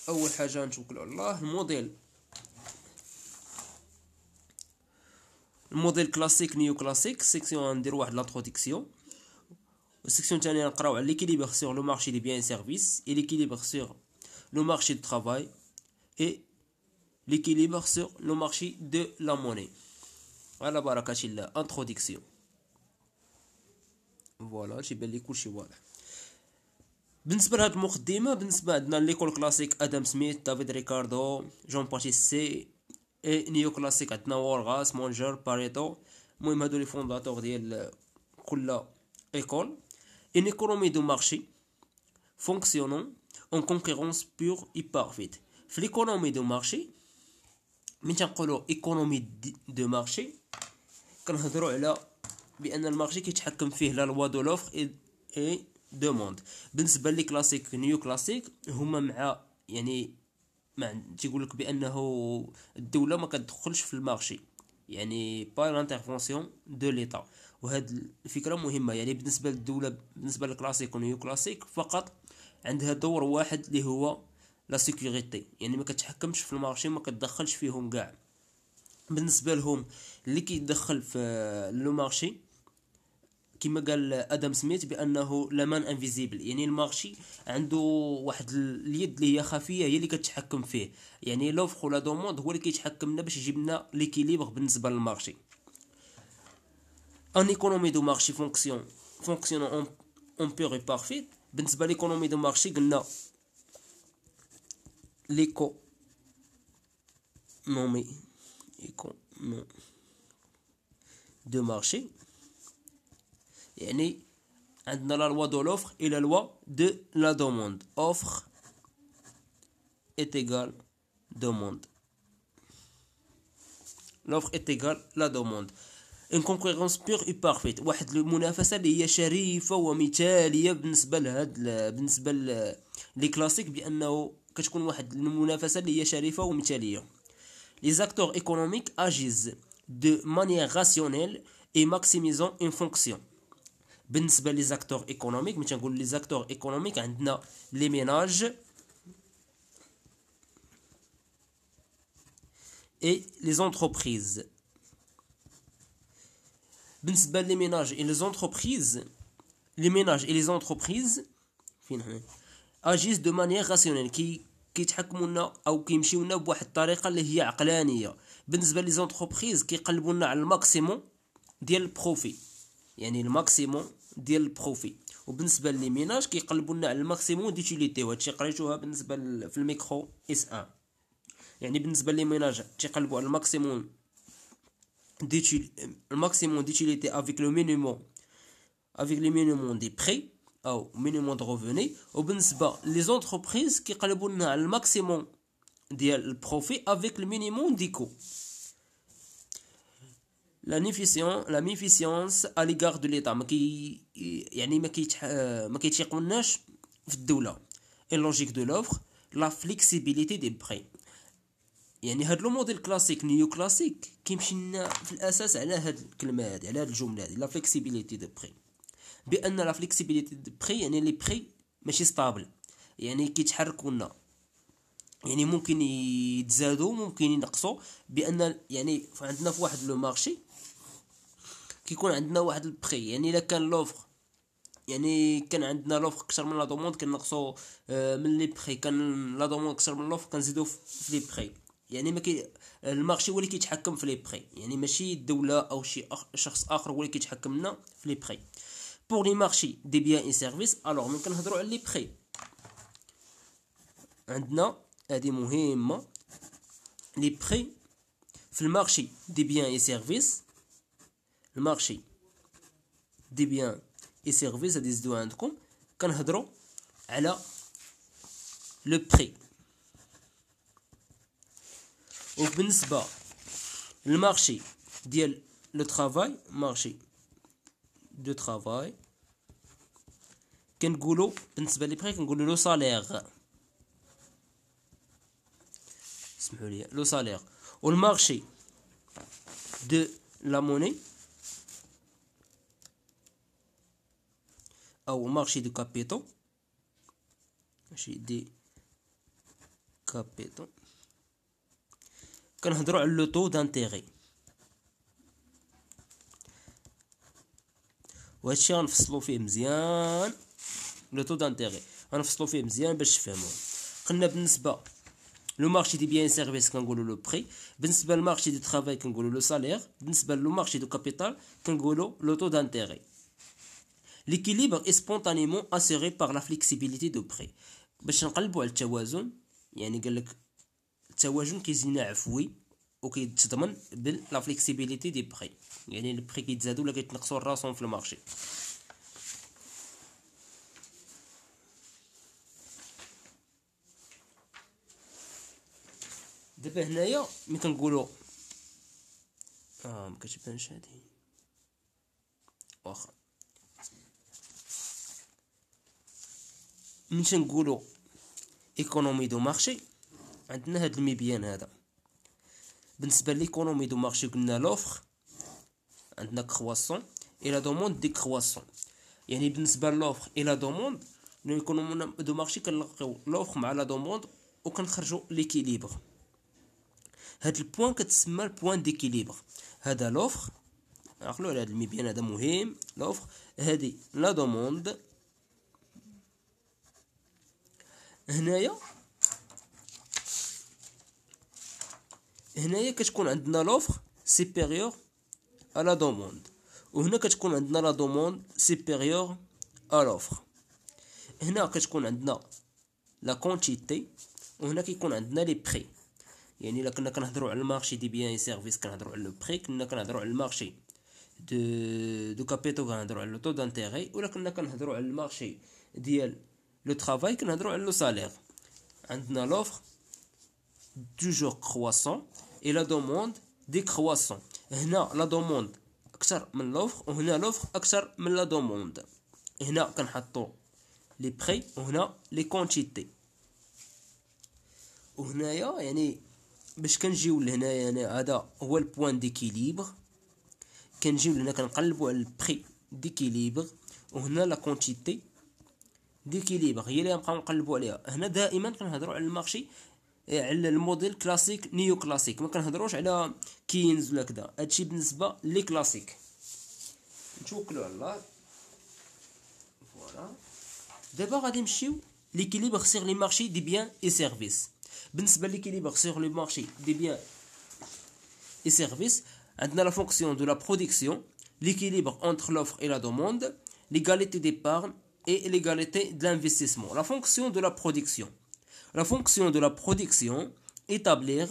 اول حاجه نتوكلوا على الله. الموديل كلاسيك نيو كلاسيك. سيكسيون ندير واحد لانتروداكسيون. السيكسيون الثانيه نقراو على ليكيليبر سور لو مارشي دي بيان سيرفيس اي ليكيليبر سور لو مارشي دو ترافاي اي ليكيليبر سور لو مارشي دو لا موني. على بركه الله. انتروداكسيون. فوالا تيبان لي كلشي واضح. بالنسبه لهاد المقدمه، بالنسبه عندنا ليكول كلاسيك ادم سميث، دافيد ريكاردو، جون باتيست سي. اي نيو كلاسيك عندنا وورغاس، مونجر، باريتو. المهم هادو لي فونداتور ديال كل école. Une économie de marché fonctionnant en concurrence pure et parfaite. في l'économie de marché من تنقولوا économie de marché كنهضروا على بان المارشي كيتحكم فيه لا لوا دو لوفر اي دوموند. بالنسبه لي كلاسيك نيو كلاسيك هما مع يعني مع تيقول لك بانه الدوله ما كتدخلش في المارشي، يعني با لانترفونسيون دو ليتا. وهاد الفكره مهمه، يعني بالنسبه للدوله بالنسبه للكلاسيك ونيو كلاسيك فقط عندها دور واحد اللي هو لا سيكوريتي، يعني ما كتحكمش في المارشي، ما كتدخلش فيهم كاع. بالنسبه لهم اللي كيدخل في لو مارشي كما قال ادم سميث بانه لامان انفيزيبل، يعني المارشي عنده واحد اليد اللي هي خفيه هي اللي كتحكم فيه، يعني لوفر ولا دوموند هو اللي كيتحكم لنا باش يجيب لنا ليكيليبر بالنسبه للمارشي. ان ايكونومي دو مارشي فونكسيون اون بيور اي بارفيت. بالنسبه ليكونومي دو مارشي قلنا ليكونومي دو مارشي يعني عندنا لا لوا دو لوفر et la loi de la demande. Offre est égale demande. L'offre est égale la demande. Une concurrence pure et parfaite. واحد المنافسة اللي هي شريفة ومثالية بالنسبة بالنسبة لي كلاسيك، بأنه كتكون واحد المنافسة اللي هي شريفة ومثالية. Les acteurs économiques agissent de manière rationnelle et maximisant une fonction. بالنسبه لي زاكتور ايكونوميك، ملي تنقول لي زاكتور ايكونوميك عندنا لي ميناج اي لي زونتربريز. بالنسبه لي ميناج اي لي زونتربريز، لي ميناج اي لي زونتربريز فين هنا اجيز دو مانيير راسيونيل، كيتحكموا لنا او كيمشيو لنا بواحد الطريقه اللي هي عقلانيه. بالنسبه لي زونتربريز كيقلبوا لنا على الماكسيموم ديال البروفي، يعني الماكسيموم ديال البروفي. وبالنسبه لي ميناج كيقلبوا لنا على الماكسيموم ديتيليتي، وهادشي قريتوها بالنسبه في الميكرو اس 1. يعني بالنسبه لي ميناج تيقلبوا على الماكسيموم ديتيليتي افيك لو مينيموم دي بري او مينيموم دو ريفوني. وبالنسبه لي زونتربريز كيقلبوا لنا على الماكسيموم ديال البروفي افيك لو مينيموم دي كو. la méfiance à l'égard de l'État يعني ما كيتيقوناش في الدولة. et logique de l'offre la flexibilité des prix. يعني هاد لو موديل كلاسيك نيو كلاسيك كيمشي لنا في الاساس على هاد الكلمه هادي، على هاد الجمله هادي لا فليكسيبيليتي دو بري. بان لا فليكسيبيليتي دو بري يعني لي بري ماشي ستابل، يعني كيتحركوا لنا، يعني ممكن يتزادوا ممكن ينقصوا. بان يعني عندنا في واحد لو مارشي كيكون عندنا واحد البري، يعني الا كان لوفر يعني كان عندنا لوفر اكثر من لا دوموند كنقصوا من لي بري، كان لا دوموند اكثر من لوفر كنزيدوا في لي بري. يعني ما المارشي هو اللي كيتحكم في لي بري، يعني ماشي الدوله او شي شخص اخر هو اللي كيتحكم لنا في لي بري. بور لي مارشي دي بيان اي سيرفيس الوغ ملي كنهضروا على لي بري عندنا هذه مهمه. لي بري في المارشي دي بيان اي سيرفيس، المارشي دي بيان اي سيرفيس هادي زدوها عندكم، كنهضروا على لو بري. وبالنسبه للمارشي ديال لو طرافاي، مارشي دو طرافاي كنقولوا بالنسبه لي بري كنقولوا لو سالير، اسمحوا لي لو سالير. والمارشي دو لا موني او مارشي دو كابيتو، ماشي دي كابيتال. كنهضروا على لو طو دانتيغي، وهادشي غنفصلو فيه مزيان. لو طو دانتيغي غنفصلو فيه مزيان باش تفهموه. قلنا بالنسبه لو مارشي دي بيان سيرفيس كنقولوا لو بري، بالنسبه للمارشي دو ترافاي كنقولوا لو سالير، بالنسبه لو مارشي دو كابيتال كنقولوا لو طو دانتيغي. ليكيليبر اي سبونتانيمون اسيري بار لا فليكسيبيليتي دو بري. باش نقلبوا على التوازن، يعني قال لك التوازن كيزينا عفوي وكيتضمن بلا فليكسيبيليتي دي بري، يعني البري كيتزادوا ولا كيتنقصوا راسهم في المارشي. دابا هنايا ملي كنقولوا ما كتبانش هادي، واخا ملي تنقولوا ايكونومي دو مارشي عندنا هاد المبيان هذا. بالنسبه ليكونومي دو مارشي قلنا لوفر عندنا كرواسون اي لا دوموند دي كرواسون، يعني بالنسبه لوفر اي لا دوموند ليكونومي دو مارشي كنلقيو لوفر مع لا دوموند وكنخرجوا ليكيليبر. هاد البوان كتسمى البوان ديكيليبر. هذا لوفر، عقلوا على هاد المبيان هذا مهم. لوفر هادي لا دوموند. هنايا كتكون عندنا لوفر سيبيريور ا لا دوموند، وهنا كتكون عندنا لا دوموند سيبيريور ا لوفر. هنا كتكون عندنا لا كونتيتي، وهنا كيكون عندنا لي بري. يعني الا كنا كنهضروا على المارشي دي بيان سيرفيس كنهضروا على لو بري، كنا كنهضروا على المارشي دو كابيتو كنهضروا على لو طو دانتيغي، ولا كنا كنهضروا على المارشي ديال لو ترافاي كنهضروا على لو سالير. عندنا لوفر توجور كرواسون اي لا دوموند دي كرواسون. هنا لا دوموند اكثر من لوفر، وهنا لوفر اكثر من لا دوموند. هنا كنحطوا لي بري وهنا لي كونتيتي. وهنايا يعني باش كنجيو لهنايا يعني هذا هو البوان ديكيليبر. كنجيو لهنا كنقلبوا على البري ديكيليبر، وهنا لا كونتيتي ديكيليبر هي اللي غنبقاو نقلبوا عليها. هنا دائما كنهضروا على المارشي على الموديل كلاسيك نيو كلاسيك، ما كنهضروش على كينز ولا كذا. هادشي بالنسبه لي كلاسيك. نتوكلوا على الله. فوالا دابا غادي نمشيو ليكيليبر سيغ لي مارشي دي بيان اي سيرفيس. بالنسبه ليكيليبر سيغ لي مارشي دي بيان اي سيرفيس عندنا لا فونكسيون دو لا برودكسيون، l'équilibre entre l'offre et la demande, l'égalité d'épargne et l'égalité de l'investissement. La fonction de la production. La fonction de la production, établir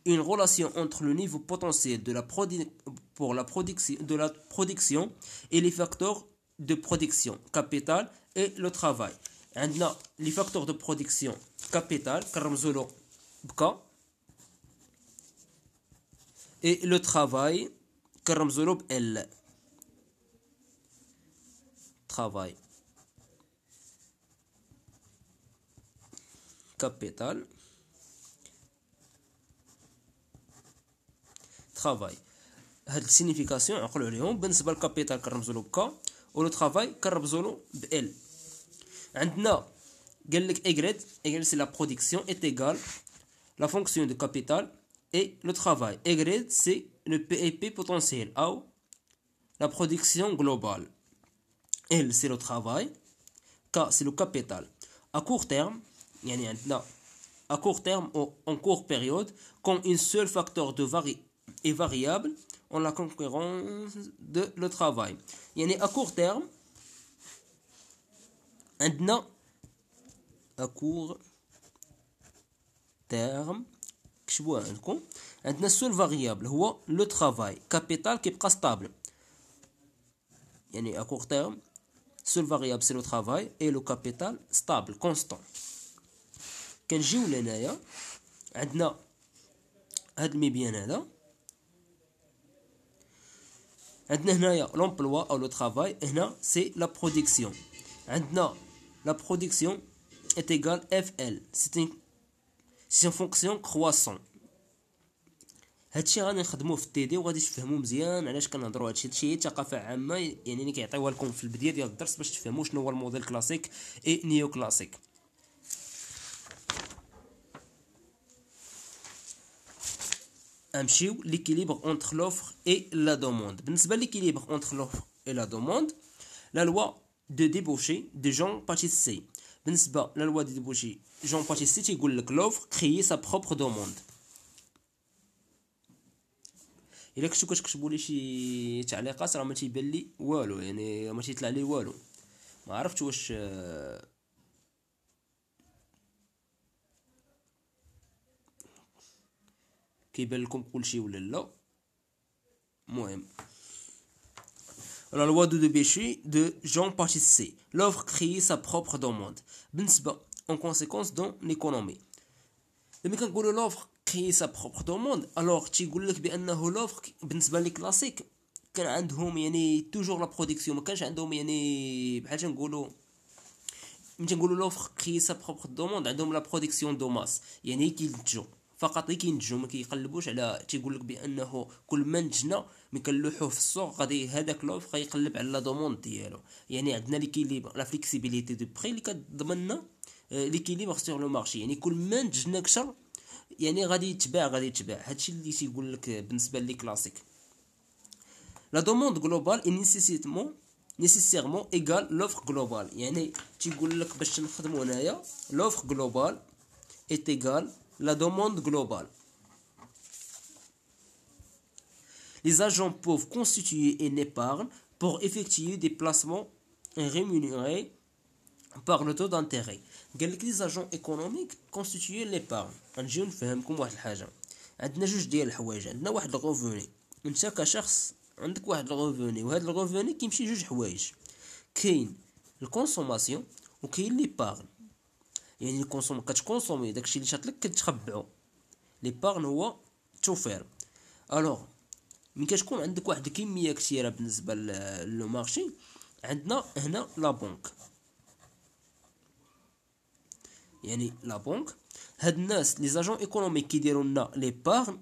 une relation entre le niveau potentiel de la production et les facteurs de production, capital et le travail. عندنا les facteurs de production capital كنرمزوا له بكا، et le travail كنرمزوا له بال. travail capital travail. هاد السينيفيكاسيون عقلوا عليهم. بالنسبه للكابيتال كنرمزوا له بكا، ولو travail كنرمزوا له بال. عندنا قال لك Y c'est la production est égale la fonction de capital et le travail. Y c'est le PIP potentiel ou la production globale. L c'est le travail, K c'est le capital. À court terme, يعني عندنا à court terme ou en courte période, quand un seul facteur est variable en la concurrence de le travail. يعني à court terme عندنا à court terme كتبوها عندكم. عندنا seul variable هو le travail. capital كيبقى stable. يعني à court terme seul variable c'est le travail et le capital stable constant. كنجيو لهنايا عندنا هاد المبيان هذا. عندنا هنايا l'emploi ou le travail. هنا c'est la production. عندنا la production est égale FL. c'est une fonction croissant. هادشي غادي نخدموه في التي دي وغادي تفهموا مزيان علاش كنهضروا. هادشي هي ثقافه عامه يعني اللي كيعطيوها لكم في البدايه ديال الدرس باش تفهموا شنو هو الموديل كلاسيك اي نيو كلاسيك. نمشيو ليكيليبر اونتر لوفر اي لا دوموند. بالنسبه ليكيليبر اونتر لوفر اي لا دوموند، لا لوا دو ديبوشي دو جون باتيسي. بالنسبه لا لوا دو ديبوشي جون باتيسي تيقول لك لوفر كريي سا بروبر دوموند. الا كنتو كتكتبوا لي شي تعليقات راه ما تيبان لي والو، يعني ما تيطلع لي والو، ما عرفتش واش كيبان لكم كلشي ولا لا. المهم la loi de Debouchy de Jean Baptiste. L'offre crée sa propre demande. بالنسبة en conséquence dans l'économie. لما كنقولوا لوفر كريي سا بروبر دوموند، الوغ تيقول لك بانه لوفر بالنسبه لي كلاسيك كان عندهم يعني توجور لا برودكسيون، ما كانش عندهم يعني بحال تنقولوا ملي تنقولوا لوفر كريي سا بروبر دوموند عندهم لا برودكسيون دو ماس، يعني كينتجوا فقط، كينتجوا ما كيقلبوش على. تيقول لك بانه كل ما نتجنا ملي كنلوحوه في السوق غادي هذاك لوفر غيقلب على لا دوموند ديالو. يعني عندنا ليكيليبر لا فليكسيبيليتي دو بري اللي كتضمننا ليكيليبر سور لو مارشي، يعني كل ما نتجنا كثر يعني غادي يتباع هادشي اللي تيقول لك بالنسبه لي كلاسيك. لا دوموند غلوبال اي نيسيسيرمون ايغال لوفر غلوبال، يعني تيقول لك باش نخدموا هنايا لوفر غلوبال اي ايغال لا دوموند غلوبال. Les agents peuvent constituer une épargne pour effectuer des placements rémunérés par le taux d'intérêt. قال لك لي زاجون ايكونوميك كونستيتيو ليبارن. غنجيو نفهمكم واحد الحاجه. عندنا جوج ديال الحوايج، عندنا واحد الغوفوني، انت كشخص عندك واحد الغوفوني، وهذا الغوفوني كيمشي جوج حوايج، كاين الكونسوماسيون وكاين ليبارن. يعني الكونسوم كتكونسومي داكشي اللي شاطلك كتخبعو، ليبارن هو توفير. الوغ ملي كتكون عندك واحد الكميه كثيره بالنسبه لو مارشي، عندنا هنا لا بنك، يعني لا بنك هاد الناس لي زاجون ايكونوميك كيديروا لنا لي بارن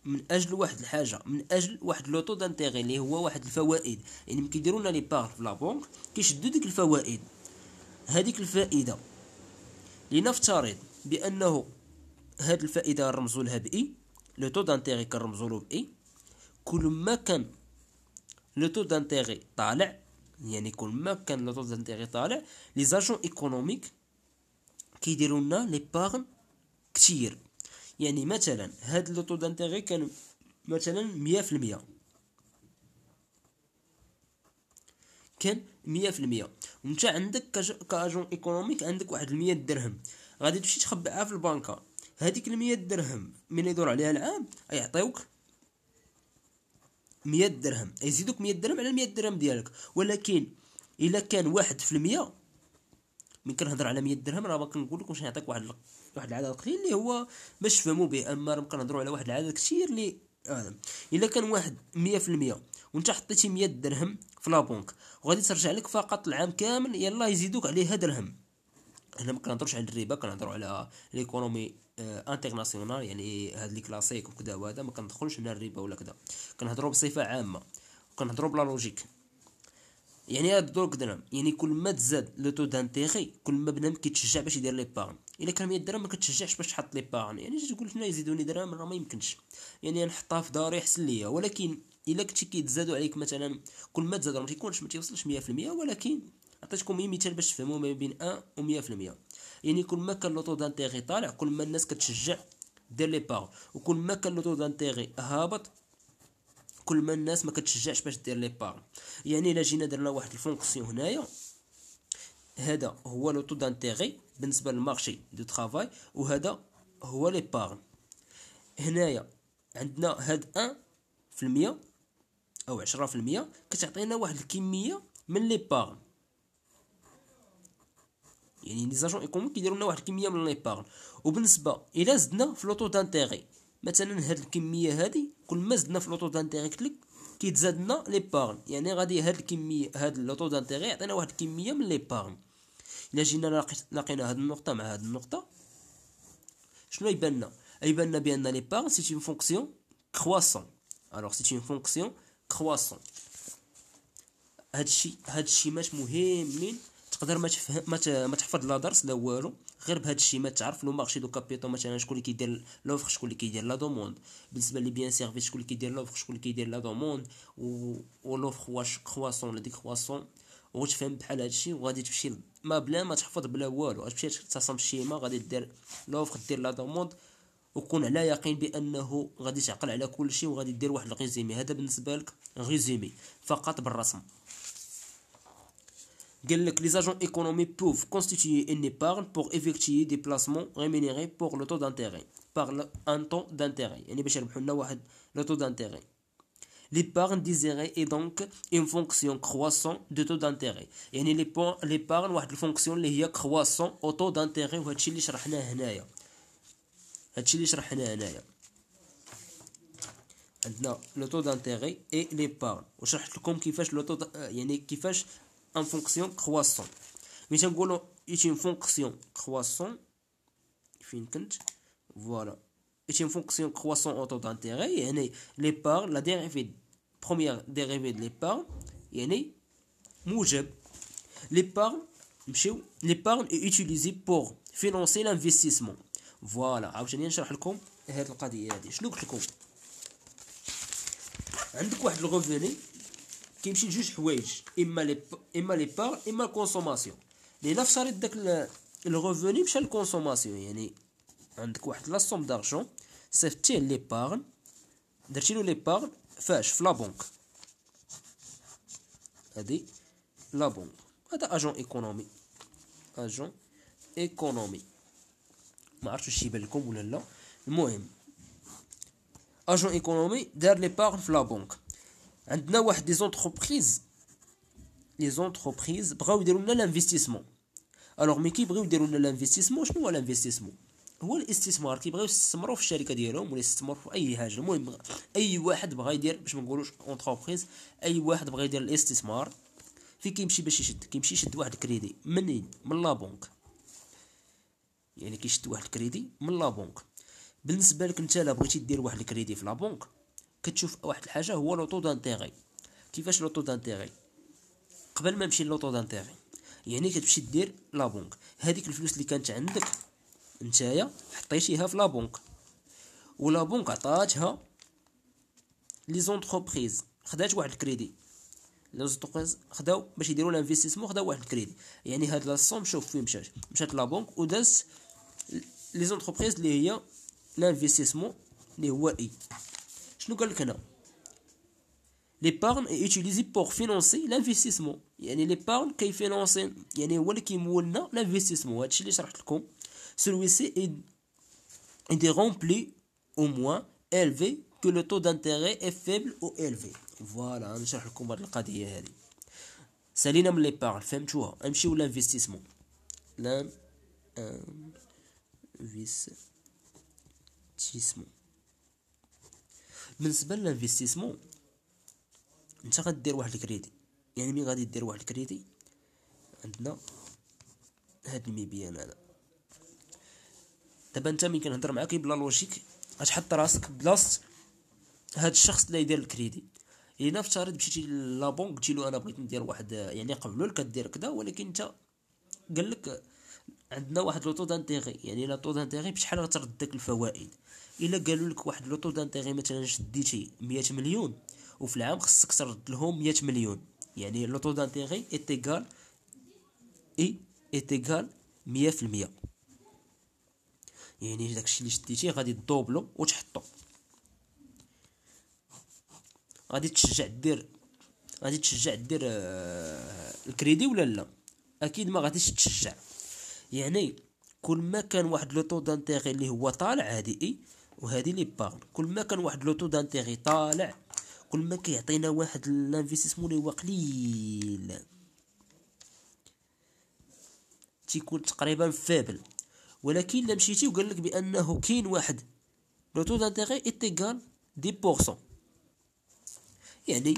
من اجل واحد الحاجه، من اجل واحد لوطو دانتيغي اللي هو واحد الفوائد. يعني ملي كيديروا لنا لي بارن في لا بنك كيشدوا ديك الفوائد، هذيك الفائده لنفترض بانه هاد الفائده نرمزوا لها باي، لو طو دانتيغي كنرمزوا له باي. كل ما كان لو طو دانتيغي طالع، يعني كل ما كان لو طو دانتيغي طالع، لي زاجون ايكونوميك كيديروا لنا لي بارن كتير. يعني مثلا هاد لو طو دانتيغي كان مثلا 100%، كان 100%، وانت عندك كاجون ايكونوميك عندك واحد 100 درهم غادي تمشي تخبعها في البنكه. هذيك 100 درهم من يدور عليها العام يعطيوك 100 درهم، يزيدوك 100 درهم على 100 درهم ديالك. ولكن الا كان 1%، من كنهضر على 100 درهم راه ما كنقول لكمش نعطيك واحد العدد قليل اللي هو باش تفهموا به، اما راه كنهضروا على واحد العدد كثير اللي الا كان واحد 100% وانت حطيتي 100 درهم في لا بنك وغادي ترجع لك فقط العام كامل، يلا يزيدوك عليها درهم. هنا ما كنهضروش على الربا، كنهضروا على ليكونومي انترناسيونال، يعني هاد لي كلاسيك وكذا، وهذا ما كندخلوش هنا الربا ولا كذا، كنهضروا بصفه عامه، كنهضروا بلا لوجيك. يعني هاد الدور درهم، يعني كل ما تزاد لو تو دانتيغي كل ما بنادم كيتشجع باش يدير لي بارن. الا كان 100 درهم ما كتشجعش باش تحط لي بارن، يعني تقول هنا يزيدوني درهم راه ما يمكنش، يعني نحطها في داري احسن ليا. ولكن الا كنتي كيتزادوا عليك مثلا كل ما تزاد ما تيكونش ما تيوصلش 100%، ولكن عطيتكم مثال باش تفهموا ما بين 1 و 100%. يعني كل ما كان لو تو دانتيغي طالع كل ما الناس كتشجع دير لي بارن، وكل ما كان لو تو دانتيغي هابط كل ما الناس ما كتشجعش باش دير لي بارن. يعني الا جينا درنا واحد الفونكسيون هنايا، هذا هو لو طو دانتيغي بالنسبه للمارشي دو طرافاي، وهذا هو لي بارن. هنايا عندنا هاد 1% او 10% كتعطينا واحد الكميه من لي بارن، يعني لي زاجون ايكونوميك كيديروا لنا واحد الكميه من لي بارن. وبالنسبه الى زدنا في لوطو دانتيغي مثلا هاد الكميه هادي، كل ما زدنا في لوطو دانتيغي قلت كيتزاد لنا لي بارن، يعني غادي هاد الكميه هاد لوطو دانتيغي يعطينا واحد الكميه من لي بارن. الا جينا لقينا هاد النقطه مع هاد النقطه شنو يبان لنا؟ يبان لنا بان لي بارن سي اون فونكسيون كرواسون. الوغ سي اون فونكسيون كرواسون. هادشي ماش مهمين، تقدر ما تحفظ لا درس لا والو، غير بهذا الشيء ما تعرف لو مارشي دو كابيتال مثلا شكون اللي كيدير لوفر شكون اللي كيدير لا دوموند. بالنسبه لي بيان سيرفيس شكون اللي كيدير لوفر شكون اللي كيدير لا دوموند و لوفر واش كرواسون ولا ديكرواسون. وتفهم بحال هادشي وغادي تمشي ما بلا ما تحفظ بلا والو، غتمشي تصمم الشيما غادي دير لوفر دير لا دوموند وكون على يقين بانه غادي تعقل على كل شيء وغادي دير واحد الريزومي. هذا بالنسبه لك ريزومي فقط بالرسم. قال لك les agents économiques peuvent constituer une épargne pour effectuer des placements rémunérés pour le taux d'intérêt par un taux d'intérêt. يعني باش يربحوا لنا واحد le taux d'intérêt. L'épargne désirée est donc une fonction croissante de taux d'intérêt. يعني l'épargne واحد الفونكسيون اللي هي croissant au taux d'intérêt وهادشي اللي شرحناه هنايا. عندنا لو طو دانتيغي اي ليبارن وشرحت لكم كيفاش لو طو يعني كيفاش ان فونكسيون كرواسون. ملي تنقولوا ايت اون فونكسيون كرواسون فين كنت فوالا ايت اون فونكسيون كرواسون او طو دانتيغي يعني ليبارن لا ديريفي بروميير ديريفي د ليبارن يعني موجب ليبارن نمشيو ليبارن اي اوتيليزي بور فينانسي لانفستيسمون. فوالا عاوتاني نشرح لكم هاد القضيه هادي. شنو قلت لكم؟ عندك واحد الغوفوني كيمشي لجوج حوايج اما لي بار اما الكونسوماسيون. لينا في شريط داك الغوفوني مشى للكونسوماسيون. يعني عندك واحد لا سوم دارجون صيفطتيه لي بارن درتي له لي بارن فاش في لا بنك. هادي لا بنك هذا اجون ايكونومي ما عرفتش واش يبان لكم ولا لا. المهم اجون ايكونومي دار لي بارن في لا بنك. عندنا واحد لي زونتربريز بغاو يديروا لنا لانفستيسمون. الوغ مي كيبغيو يديروا لنا لانفستيسمون شنو هو لانفستيسمون؟ هو الاستثمار. كيبغيو يستثمروا في الشركه ديالهم ولا يستثمروا في اي حاجه. المهم اي واحد بغا يدير باش ما نقولوش اونتربريز اي واحد بغا يدير الاستثمار في كيمشي باش يشد كيمشي يشد واحد الكريدي منين؟ من لا بنك. يعني كيشد واحد الكريدي من لا بنك. بالنسبه لك انت لا بغيتي دير واحد الكريدي في لا بنك كتشوف واحد الحاجه هو لو طو دانتيغي. كيفاش لو طو دانتيغي؟ قبل ما نمشي لو طو دانتيغي يعني كتمشي دير لا بنك هذيك الفلوس اللي كانت عندك نتايا حطيتيها في لا بنك ولا بنك عطاتها لي زونتربريز خدات واحد الكريدي. لي زونتربريز خداو باش يديروا لانفستيسمون خداو واحد الكريدي. يعني هاد لا سوم شوف فين مشات لا بنك ودازت لي زونتربريز اللي هي l'investissement اللي هو اي. شنو قال لك هنا؟ l'épargne est utilisée pour financer l'investissement. يعني l'épargne كيفينونسي يعني هو اللي كيمولنا l'investissement. هادشي اللي شرحت لكم. celui-ci est rempli au moins élevé que le taux d'intérêt est faible ou élevé. فوالا نشرح لكم هاد القضيه هادي. سالينا من l'épargne فهمتوها. نمشيو l'investissement. بالنسبه للانفستيسمون انت غدير واحد الكريدي. يعني مين غادي دير واحد الكريدي؟ عندنا هاد المبيان هذا. دابا انت ملي كنهضر معاك بلا لوجيك غتحط راسك بلاصه هاد الشخص اللي يدير الكريدي. الا نفترض مشيتي لا بنك قلتي له انا بغيت ندير واحد يعني قبلوا لك كدير كذا ولكن انت قال لك عندنا واحد لو طو دانتيغي. يعني لا طو دانتيغي بشحال غترد داك الفوائد. الا قالوا لك واحد لو طو دانتيغي مثلا شديتي 100 مليون وفي العام خصك ترد لهم 100 مليون. يعني لو طو دانتيغي ايتيغال 100%. يعني داكشي اللي شديتيه غادي تدوبلو وتحطو. غادي تشجع دير الكريدي ولا لا؟ اكيد ما غاديش تشجع. يعني كل ما كان واحد لو طو دانتيغي اللي هو طالع هادي وهادي لي بارن كل ما كان واحد لو طو دانتيغي طالع كل ما كيعطينا واحد الانفستيسمون اللي هو قليل تيكون تقريبا فابل. ولكن الا مشيتي وقال لك بانه كاين واحد لو طو دانتيغي ايتيغال 10%. يعني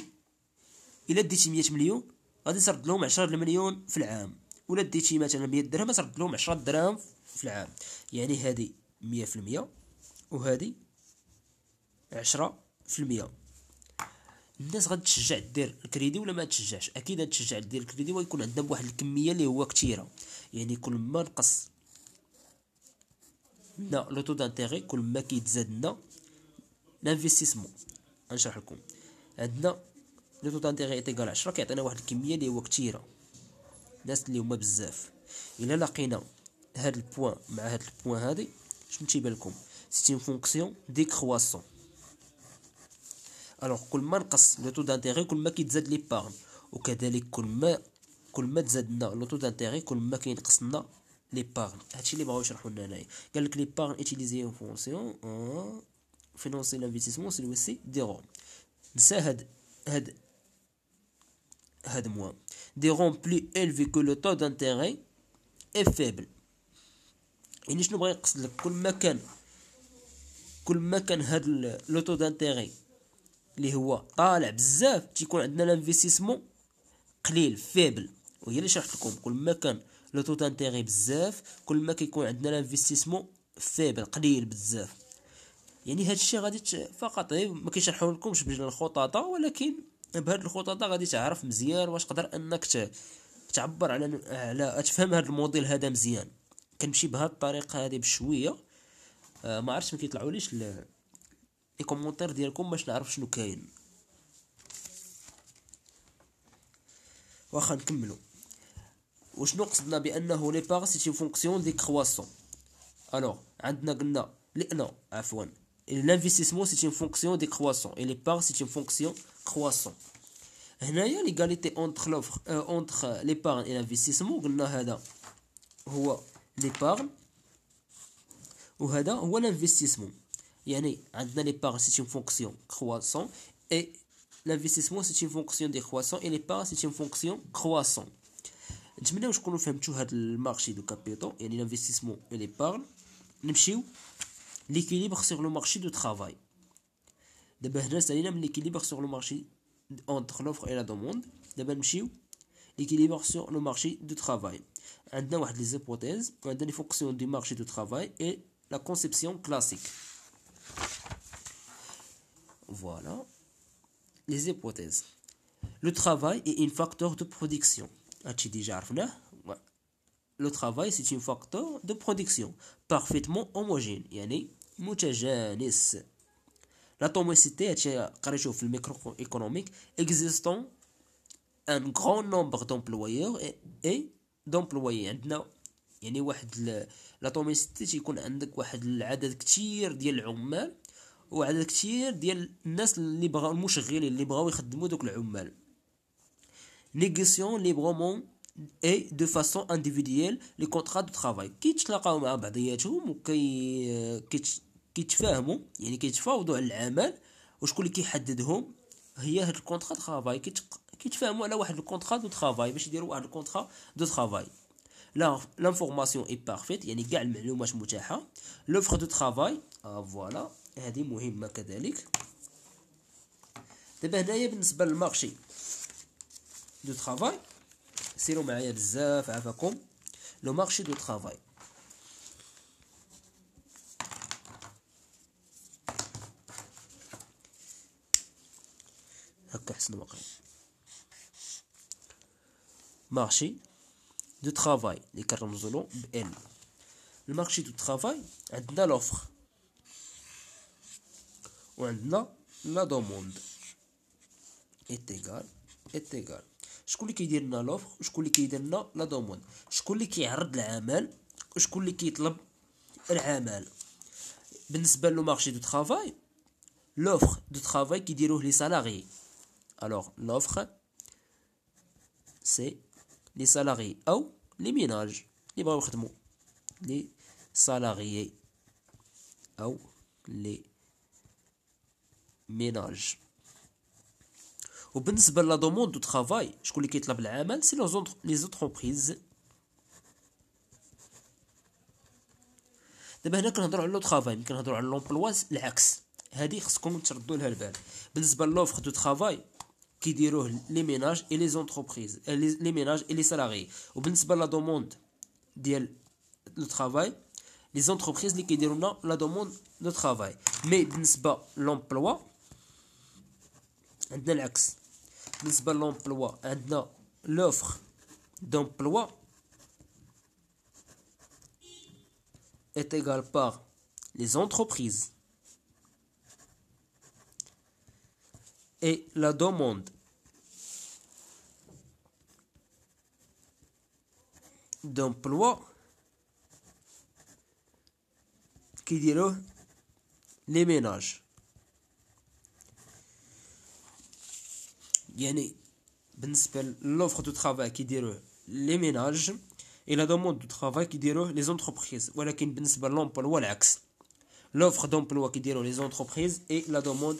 الا ديتي 100 مليون غادي ترد لهم 10 مليون في العام. ولا ديتي مثلا 100 درهم ترد لهم 10 دراهم في العام. يعني هذه 100% وهذه 10%. الناس غادي تشجع دير الكريدي ولا ما تشجعش؟ اكيد غادي تشجع دير الكريدي ويكون عندنا بواحد الكميه اللي هو كثيره. يعني كل ما نقص لا لو طو دانتيغي كل ما كيتزاد لنا لانفستيسمون. غنشرح لكم. عندنا لو طو دانتيغي ايتيكال 10 كيعطينا واحد الكميه اللي هو كثيره، الناس اللي هما بزاف. الا لقينا هاد البوان مع هاد البوان هادي شنو تيبان لكم؟ سيتي فونكسيون ديكرواسون. الوغ كل ما نقص لو طو دانتيغي كل ما كيتزاد ليبارن، وكذلك كل ما تزاد لنا لو طو دانتيغي كل ما كينقص لنا ليبارن. هادشي اللي بغاو يشرحوا لنا هنايا. قال لك ليبارن ايتيليزي اون فونكسيون فينونسي لانفستيسمون سي ديرون. نسى هاد موان ديرون بلو élevé que le taux d'intérêt est faible. يعني شنو بغا يقصد لك؟ كل ما كان هاد لو طو دانتيغي اللي هو طالع بزاف تيكون عندنا لانفستيسمون قليل فيبل. وهي اللي شرحت لكم، كل ما كان لو طو دانتيغي بزاف كل ما كيكون عندنا لانفستيسمون فيبل قليل بزاف. يعني هاد الشيء غادي فقط ما كيشرحوا لكمش بالخطاطه، ولكن بهاد الخطاطه غادي تعرف مزيان واش تقدر انك تعبر على تفهم هاد الموديل هذا مزيان. كنمشي بهاد الطريقه هذه بشويه. ما عرفتش ما كيطلعوليش لي كومونتير ديالكم باش نعرف شنو كاين. واخا نكملوا. وشنو قصدنا بانه لي بار سي فونكسيون دي كرواسون؟ الوغ عندنا قلنا عفوا l'investissement c'est une fonction des croissants et l'épargne c'est une fonction croissant. هنايا l'égalité entre l'offre entre l'épargne et l'investissement قلنا هذا هو l'épargne وهذا هو l'investissement. يعني عندنا l'épargne c'est une fonction croissant et l'investissement c'est une fonction décroissant et l'épargne c'est une fonction croissant. نتمنى واش تكونوا فهمتوا هذا المارشي دو كابيتال يعني l'investissement et l'épargne. نمشيو l'équilibre sur le marché du travail. دابا هنا سالينا من l'équilibre sur le marché entre l'offre et la demande. دابا نمشيو l'équilibre sur le marché du travail. عندنا واحد les hypothèses وعندنا les fonctions du marché du travail et la conception classique. Voilà les hypothèses. Le travail est un facteur de production. هادشي ديجا عرفناه. Le travail c'est un facteur de production parfaitement homogène يعني متجانس. L'atomicité هادشي قريتوه في الميكرو ايكونوميك existant un grand nombre d'employeurs et d'employés. عندنا يعني واحد l'atomicité تيكون عندك واحد العدد كثير ديال العمال وعدد كثير ديال الناس اللي بغاو المشغلين اللي بغاو يخدموا دوك العمال. négociant librement et de façon individuelle les contrats de travail. كيتلاقاو مع بعضياتهم كيتفاهموا يعني كيتفاوضوا على العمل وشكون اللي كيحددهم هي هاد الكونطرا دو travail. كيتفاهموا على واحد الكونطرا دو travail باش يديروا واحد الكونطرا دو travail. l'information est parfaite يعني كاع المعلومات متاحه. l'offre de travail فوالا هذه مهمه كذلك. دابا هنايا بالنسبه للمارشي دو travail سيروا معايا بزاف عافاكم. لو مارشي دو travail هكا حسن واقع. مارشي دو travail اللي كنرمزولو ب L. المارشي دو travail عندنا لوفر وعندنا لا دوموند ايتيغال. شكون اللي كيدير لنا لوفر وشكون اللي كيدير لنا لا دوموند؟ شكون اللي كيعرض العمل وشكون اللي كيطلب العمل؟ بالنسبه لو مارشي دو travail l'offre de travail كيديروه لي سالاري. alors l'offre c'est les salariés او les ménages اللي بغاو يخدموا les salariés او les ménages. وبالنسبه لا دوموند دو travail شكون اللي كيطلب العمل؟ سي لي زونتربريز. دابا هنا كنهضروا على لو travail ملي كنهضروا على لومبلوا العكس. هذه خصكم تردوا لها البال. بالنسبه لوفر دو travail كيديروه لي ميناج اي لي زونتربريز لي ميناج اي لي سالاري. وبالنسبه لا دوموند ديال لو travail لي زونتربريز اللي كيديروا لنا لا دوموند دو travail. مي بالنسبه لومبلوا عندنا العكس. بالنسبه لومبلوا عندنا لوفر دومبلوا est égal par les entreprises et la demande d'emploi كيديروه les ménages. يعني بالنسبة لوفر دو ترافاي كيديروه les ménages et la demande de travail كيديروه les entreprises. ولكن بالنسبة للامبلوا العكس، l'offre d'emploi كيديروه les entreprises et la demande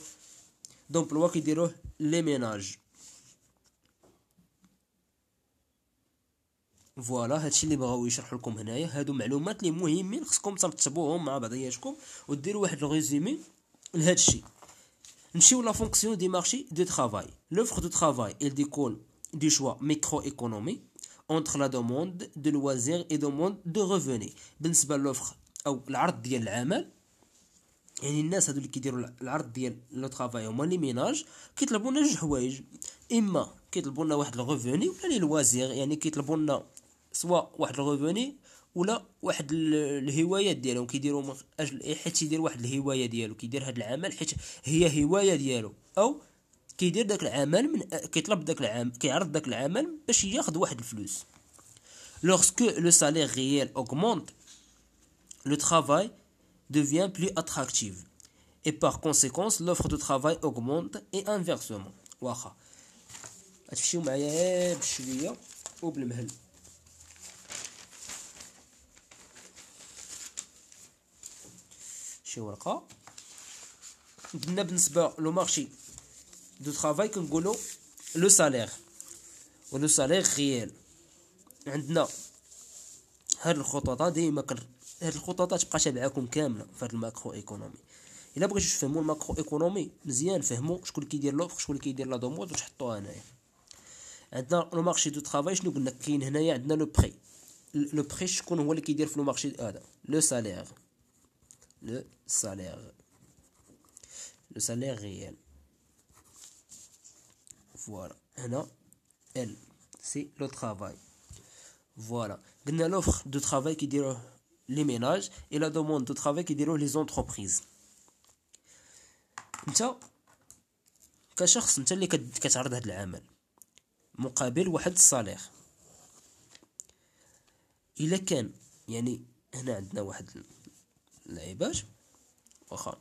d'emploi كيديروه les ménages. فوالا هادشي اللي بغاو يشرحوا لكم هنايا. هادو معلومات اللي مهمين خصكم ترتبوهم مع بعضياتكم وديروا واحد الريزومي لهادشي. نمشيو لا فونكسيون دي مارشي دو ترافاي. لوفر دو ترافاي il découle du choix microéconomique entre la demande de loisirs et demande de revenus. بالنسبه للوفر او العرض ديال العمل، يعني الناس هادو اللي كيديروا العرض ديال لو ترافاي هما لي ميناج كيطلبوا لنا جوج حوايج، اما كيطلبوا لنا واحد الغوفوني ولا لي لوازير، يعني كيطلبوا لنا سواء واحد الغوفوني ولا واحد الهوايات ديالهم كيديروا من اجل حيت يدير واحد الهوايه ديالو، كيدير هذا العمل حيت هي هوايه ديالو، او كيدير داك العمل من كيطلب داك العمل، كيعرض داك العمل باش ياخذ واحد الفلوس. lorsque le salaire réel augmente le travail devient plus attractif et par conséquence l'offre de travail augmente et inversement. واخا غتمشيو معايا بشويه وبالمهل. شي ورقه قلنا بالنسبه لو مارشي دو ترافاي كنقولوا لو سالير و لو سالير ريال. عندنا هاد الخطوط ديما هاد الخطوط تبقى تابعاكم كامله في هاد الماكرو ايكونومي. الا بغيتو تفهموا الماكرو ايكونومي مزيان فهموا شكون كيدير لوفر شكون كيدير لا دوموند وتحطوها هنايا. عندنا لو مارشي دو ترافاي شنو قلنا كاين هنايا؟ عندنا لو بري. لو بري شكون هو اللي كيدير في لو مارشي هذا؟ لو سالير. لو سالير لو سالير ريال. فوالا هنا ال سي لو ترافاي. فوالا قلنا لوفر دو ترافاي كيديروه لي ميناج اي لا دوموند دو ترافاي كيديروه لي زونتربريز. انت كشخص انت اللي كتعرض هذا العمل مقابل واحد الصالير. الا كان يعني هنا عندنا واحد اللعيبات واخا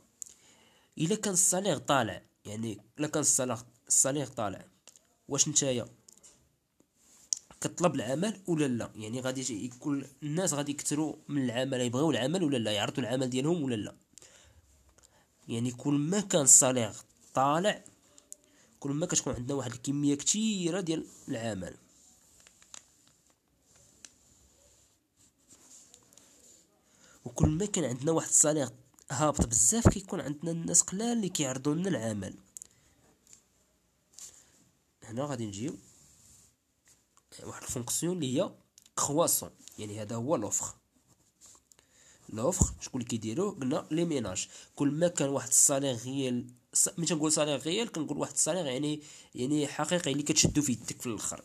الا كان الصالير طالع، يعني الا كان الصالير طالع واش نتايا كطلب العمل ولا لا؟ يعني غادي يكون الناس غادي يكثروا من العمل، يبغيو العمل ولا لا، يعرضوا العمل ديالهم ولا لا. يعني كل ما كان الصالير طالع كل ما كتكون عندنا واحد الكميه كثيره ديال العمل. وكل ما كان عندنا واحد الصالير هابط بزاف كيكون عندنا الناس قلال اللي كيعرضوا لنا العمل. هنا غادي نجيو واحد الفونكسيون اللي هي كرواسون، يعني هذا هو لوفر. لوفر شكون اللي كيديروه؟ قلنا لي ميناج. كل ما كان واحد الصالير غيال، ملي تنقول صالير غيال كنقول واحد الصالير يعني حقيقي اللي كتشدو في يدك في الاخر.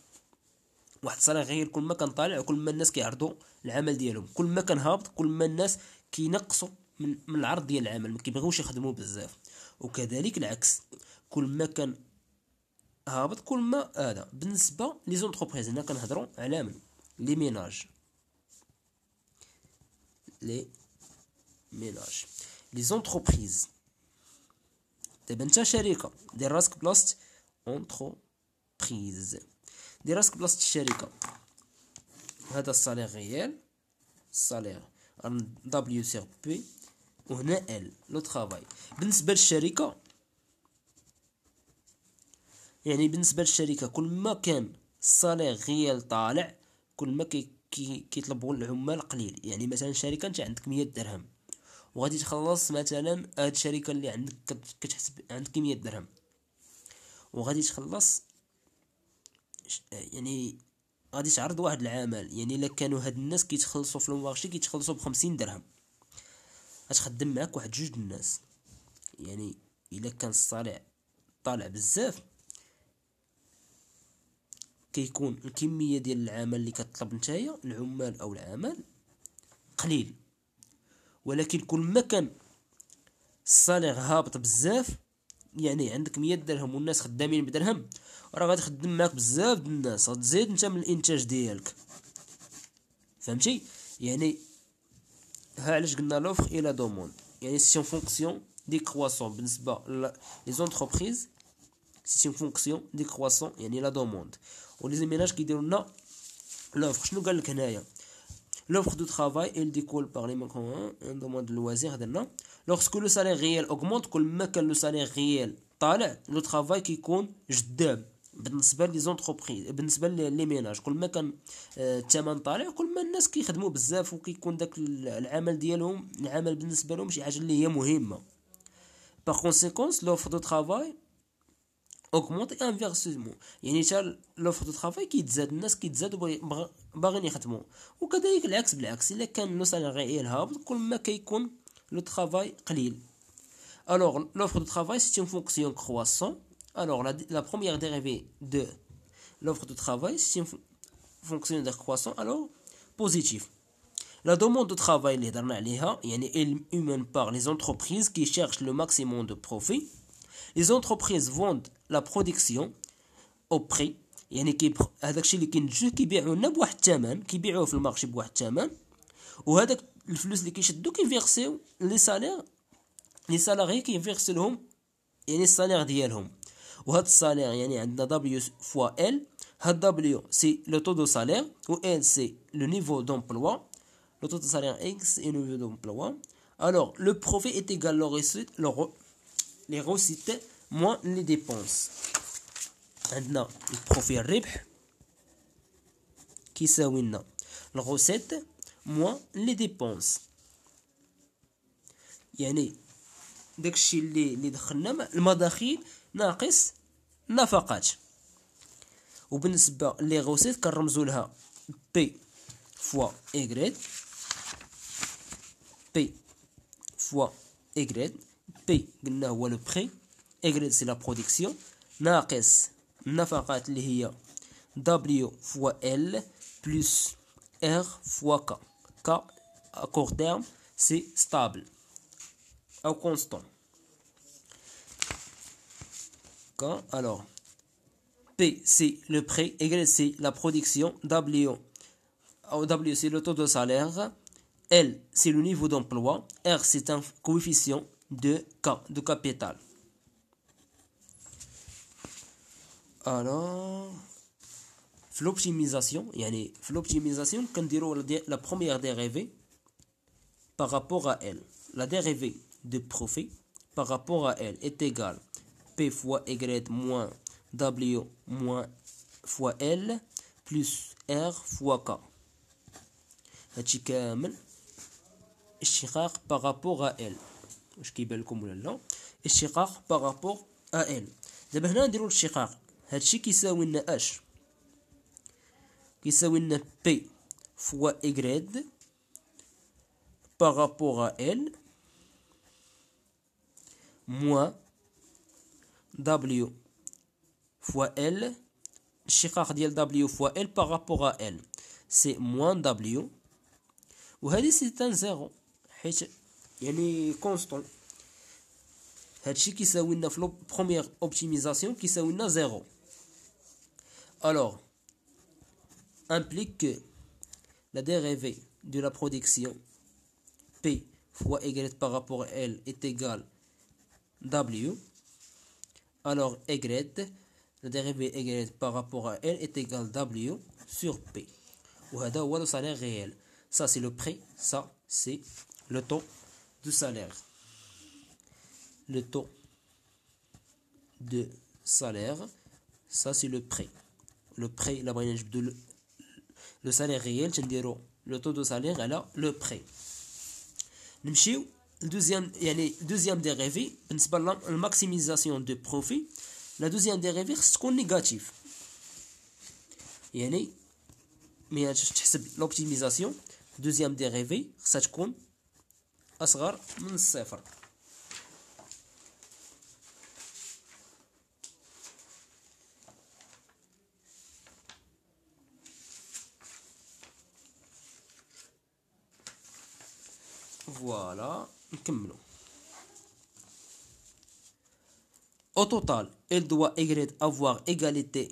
واحد الصالير غيال كل ما كان طالع وكل ما الناس كيعرضوا العمل ديالهم، كل ما كان هابط كل ما الناس كينقصوا من العرض ديال العمل، ما كيبغيوش يخدموا بزاف. وكذلك العكس، كل ما كان هابط كل ما هذا. بالنسبه لي زونتربريز هنا كنهضروا على من لي ميناج. لي ميناج لي زونتربريز. دابا انت شركه دير راسك بلاصه اونتربريز، دير راسك بلاصه الشركه. هذا الصالير ريال، الصالير دبليو سي بي، وهنا ال لو ترافاي. بالنسبه للشركه، يعني بالنسبه للشركه كل ما كان الصالير ريال طالع كل ما كيطلبوا العمال قليل. يعني مثلا شركه انت عندك 100 درهم وغادي تخلص مثلا هاد الشركه اللي عندك كتحسب عندك 100 درهم وغادي تخلص، يعني غادي تعرض واحد العمل. يعني الا كانوا هاد الناس كيتخلصوا في المارشي كيتخلصوا ب50 درهم، غتخدم معاك واحد جوج الناس. يعني الا كان الصالع طالع بزاف كيكون الكميه ديال العمل اللي كتطلب نتايا العمال او العمل قليل. ولكن كل ما كان الصالير هابط بزاف، يعني عندك 100 درهم والناس خدامين بدرهم، راه غادي تخدم معاك بزاف د الناس، غتزيد انت من الانتاج ديالك. فهمتي؟ يعني ها علاش قلنا لوفر اي لا دوموند، يعني سي فونكسيون دي كرواسون بالنسبه لي زونتربريز، سي فونكسيون دي كرواسون يعني لا دوموند. ولي ميناج كيديروا لنا لوفر. شنو قال لك هنايا؟ l'offre de travail elle découle par les macrons un demande de loisir هذا. lorsque le salaire réel augmente كل ما كان لو salaire réel طالع، لو travail كيكون جذاب بالنسبه لي زونتربريز، بالنسبه لي ميناج. كل ما كان الثمن طالع كل ما الناس كيخدموا بزاف وكيكون داك العمل ديالهم، العمل بالنسبه لهم شي حاجه اللي هي مهمه. par conséquence l'offre de travail augmente et inversement، يعني حتى لوفر دو طرافاي كيتزاد، الناس كيتزادوا باغيين يخدموا. وكذلك العكس بالعكس، الا كان لو سالير غير هابط كل ما كيكون لو طرافاي قليل. alors l'offre de travail c'est une fonction croissant. alors la première dérivée de l'offre de travail c'est une fonction de croissant alors positif. La demande de travail اللي هضرنا عليها يعني elle humaine par les entreprises qui cherchent le maximum de profit. Les entreprises vendent la production au prix، يعني هذاك الشيء اللي كينتجوه كيبيعوه لنا بواحد الثمن، كيبيعوه في المارشي بواحد الثمن، وهذاك الفلوس اللي كيشدو كيفيرسيو لي سالير، لي سالاري كيفيرسيو لهم يعني السالير ديالهم. وهذا السالير يعني عندنا دبليو فوا ال، هاد دبليو سي لو طو دو سالير و ال سي لو نيفو دومبلوا، لو طو دو سالير اكس اي نيفو دومبلوا. alors le profit est égal les recettes moins les dépenses. عندنا البروفي الربح كيساوي لنا الغوسيت موان لي ديبونس، يعني داكشي اللي دخلنا المداخيل ناقص النفقات. وبالنسبه لي غوسيت كنرمزوا لها بي فوا ايغريد، بي فوا ايغريد. بي قلنا هو لو بري، ايغريد سي لا برودكسيون، ناقص النفقات اللي هي W fois L plus R fois K. K à court terme c'est stable ou constant. K, alors P c'est le prix, Y c'est la production, W c'est le taux de salaire, L c'est le niveau d'emploi, R c'est un coefficient de K, de capital. Alors في l'optimisation يعني في l'optimisation كنديروا la première dérivée par rapport à elle. La dérivée de profit par rapport à elle est égale P fois Y moins W moins fois L plus R fois K. هادشي كامل اشتقاق par rapport à elle. واش كيبان لكم ولا لا؟ اشتقاق par rapport à elle. دابا هنا نديرو الاشتقاق، هادشي كيساوي لنا اش؟ كيساوي لنا P fois Y par rapport à L moins W fois L. الشقاق ديال W fois L par rapport à L c'est moins W، وهذه سي ان زيرو حيت يعني كونستون. هادشي كيساوي لنا في بروميير اوبتيميزاسيون كيساوي لنا زيرو. alors implique que la dérivée de la production P fois Y par rapport à L est égale W. Alors Y, la dérivée Y par rapport à L est égale W sur P. وهذا هو le salaire réel. Ça c'est le prix, ça c'est le taux de salaire. Le taux de salaire, ça c'est le prix. Le prix, la بغينا نجبدو le salaire réel تنديرو le taux de salaire على le prix. نمشيو الدوزيام يعني دوزيام ديريفي بالنسبه للماكسيميزاسيون دو بروفي. لا دوزيام ديريفي خص تكون نيجاتيف، يعني ملي تحسب لوبتيميزاسيون دوزيام ديريفي خصها تكون اصغر من الصفر. Voilà, نكملو. Au total, il doit avoir égalité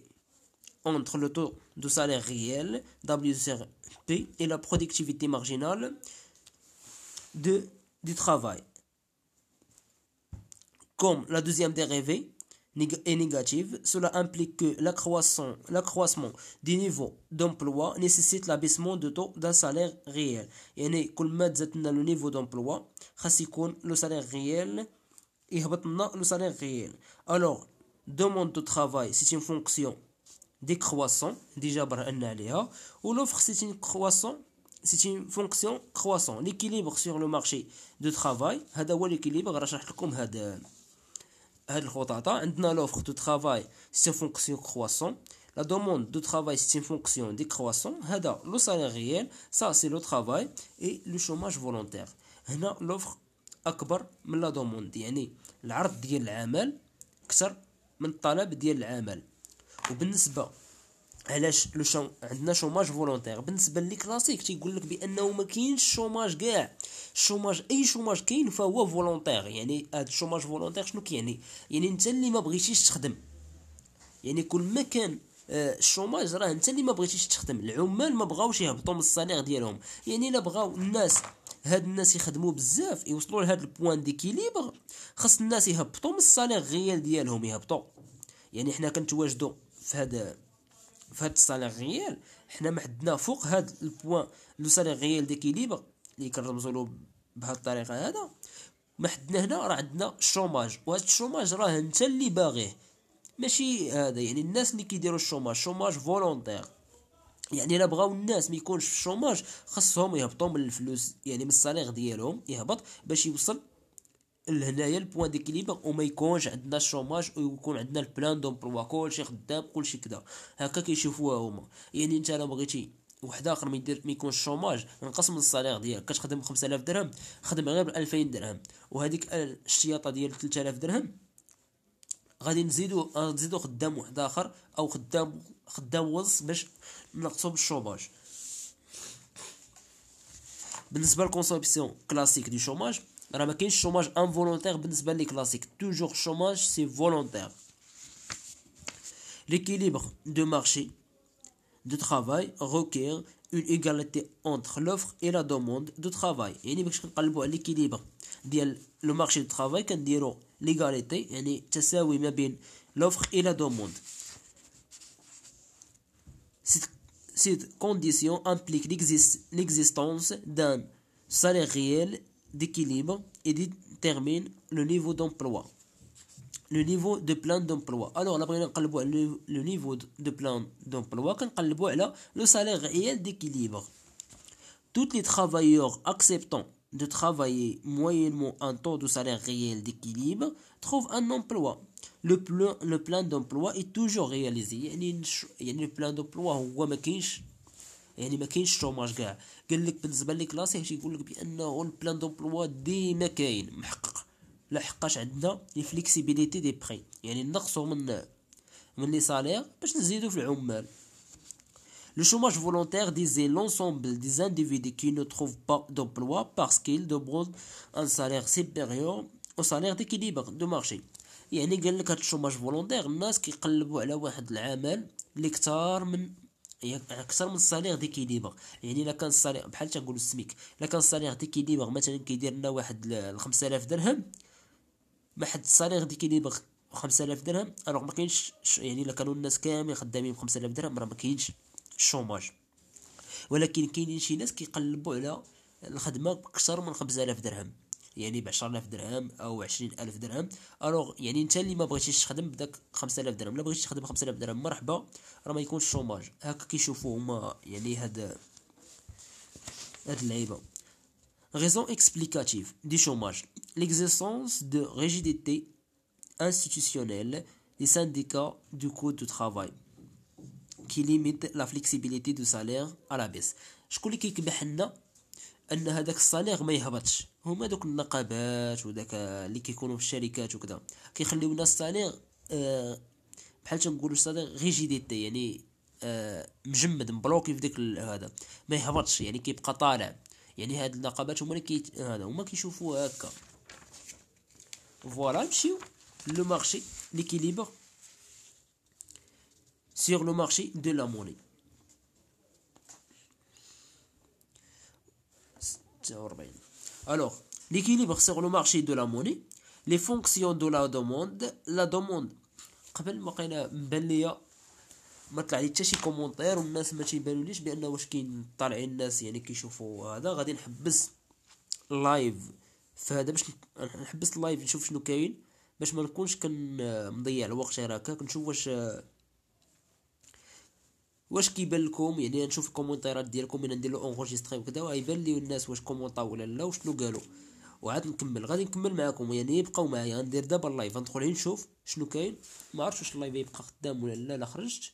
entre le taux de salaire réel, WSRP, et la productivité marginale du travail. Comme la deuxième dérivée est négative, cela implique que l'accroissement du niveau d'emploi nécessite l'abaissement du taux d'un salaire réel. يعني كل ما تزادنا le niveau d'emploi خاص يكون le salaire réel يهبط لنا le salaire réel. Alors, demande de travail, c'est une fonction décroissant, déjà برهنا عليها, ou l'offre c'est une fonction croissant. L'équilibre sur le marché de travail, هذا هو l'équilibre راه شرحت لكم هذا الخطاطة. عندنا l'offre de travail c'est une fonction croissant, la demande de travail c'est une fonction décroissant, هذا le salaire réel, ça c'est le travail, et le chômage volontaire. هنا l'offre أكبر من la demande, يعني العرض ديال العمل أكثر من الطلب ديال العمل. وبالنسبة علاش عندنا شوماج فولونتير، بالنسبه لي كلاسيك تيقول لك بانه ما كاينش شوماج كاع، الشوماج اي شوماج كاين فهو فولونتير. يعني هذا الشوماج فولونتير شنو كيعني؟ يعني انت اللي ما بغيتيش تخدم، يعني كل ما كان الشوماج راه انت اللي ما بغيتيش تخدم. العمال ما بغاوش يهبطوا من الصالير ديالهم، يعني الا بغاو الناس هاد الناس يخدموا بزاف يوصلوا لهاد البوان ديكيليبر، خاص الناس يهبطوا من الصالير غيال ديالهم يهبطوا. يعني حنا كنتواجدوا في هذا الصالير غيال، حنا ما حدنا فوق هاد البوان لو صالير غيال ديكيليبر اللي كنرمزوا له بهاد الطريقه. هذا ما حدنا هنا راه عندنا الشوماج، وهاد الشوماج راه انت اللي باغيه ماشي هذا. يعني الناس اللي كيديروا الشوماج فولونتير، يعني الا بغاو الناس ما يكونش في الشوماج خاصهم يهبطوا من الفلوس، يعني من الصالير ديالهم يهبط باش يوصل لهنايا البوان ديكيليبر، وما يكونش عندنا الشوماج ويكون عندنا البلان دومبلوا كلشي خدام كلشي كذا. هكا كيشوفوها هما. يعني انت الا بغيتي واحد اخر ما يكونش الشوماج، نقص من الصالير ديالك، كتخدم 5000 درهم خدم غير ب 2000 درهم، وهذيك الشياطه ديال 3000 درهم غادي نزيدو خدام واحد اخر، او خدام ونص باش نقصوا بالشوماج. بالنسبه للكونسومسيون كلاسيك دي شوماج، راه ما كاينش شوماج انفولونتير بالنسبه لي كلاسيك، توجور شوماج سي فولونتير. l'équilibre de marché de travail requiert une égalité entre l'offre et la demande de travail. يعني باش كنقلبوا على l'équilibre ديال لو مارشي دو travail كنديروا l'égalité، يعني تساوي ما بين l'offre et la demande. Cette condition implique l'existence d'un salaire réel d'équilibre et détermine le niveau d'emploi, le niveau de plein d'emploi. Alors là بغينا نقلبوا على le niveau de plein d'emploi كنقلبوا على le salaire réel d'équilibre. Tous les travailleurs acceptant de travailler moyennement un taux de salaire réel d'équilibre trouvent un emploi. Le plein d'emploi est toujours réalisé. يعني le plein d'emploi هو ما كاينش، يعني ما كاينش شوماج كاع. قال لك بالنسبه لي كلاسي يقول لك بانه البلان دومبلوا ديما كاين محقق، لا حقاش عندنا لي فليكسيبيليتي دي بري، يعني نقصوا من لي سالير باش نزيدوا في العمال. Le chômage volontaire disait l'ensemble des individus qui ne trouvent pas d'emploi parce qu'ils demandent un salaire supérieur au salaire d'équilibre de marché. يعني قال لك هاد الشوماج فولونتير الناس كيقلبوا على واحد العمل اللي اكثر من الصالير ديكيليبر. يعني الا كان الصالير بحال تنقولوا السميك، الا كان الصالير ديكيليبر مثلا كيدير لنا واحد 5000 درهم، ما حد الصالير ديكيليبر 5000 درهم، الوغ ما كاينش. يعني الا كانوا الناس كاملين خدامين ب 5000 درهم راه ما كاينش الشوماج. ولكن كاينين شي ناس كيقلبوا على الخدمه بكثر من 5000 درهم، يعني ب 10000 درهم او 20000 درهم. الوغ يعني انت اللي ما بغيتيش تخدم بداك 5000 درهم، لا بغيتي تخدم 5000 درهم مرحبا، راه ما يكونش الشوماج. هكا كيشوفوا هما يعني هاد اللعيبه. raison explicative du chômage: l'existence de rigidité institutionnelle des syndicats du code du travail qui limite la flexibilité du salaire à la baisse. شكون اللي كيكبح لنا ان هذاك الصالير ما يهبطش؟ هما دوك النقابات وداك اللي كيكونوا في الشركات وكذا، كيخليو لنا الصالير بحال تنقولوا الصالير ريجيديتي، يعني مجمد مبلوكي في ديك هذا ما يهبطش، يعني كيبقى طالع. يعني هاد النقابات هما اللي هذا هما كيشوفوها هكا. فوالا نمشيو لو مارشي ليكيليبر sur le marché de la monnaie. 46. Alors, l'équilibre sur le marché de la monnaie, les fonctions de la demande قبل ما بقينا مبان ليا ما طلع لي حتى شي كومونتير والناس ما تيبانوليش بان واش كاين طالعين الناس يعني كيشوفوا هذا. غادي نحبس اللايف فهذا باش نحبس اللايف نشوف شنو كاين باش ما نكونش مضيع الوقت غير هكاك. نشوف واش كيبان لكم، يعني نشوف الكومونتيرات ديالكم من ندير له اونغوجيستري وكذا ويبان لي الناس واش كومونطاو ولا لا وشنو قالوا. وعاد غادي نكمل معكم، يعني يبقاو معايا. غندير دابا اللايف ندخل نشوف شنو كاين. ما عرفتش واش اللايف يبقى خدام ولا لا خرجت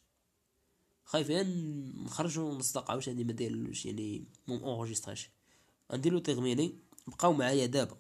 خايف نخرج ونصدق عاوتاني ما دايرلوش يعني اونغوجيستريش. غندير له تيغميني. بقاو معايا دابا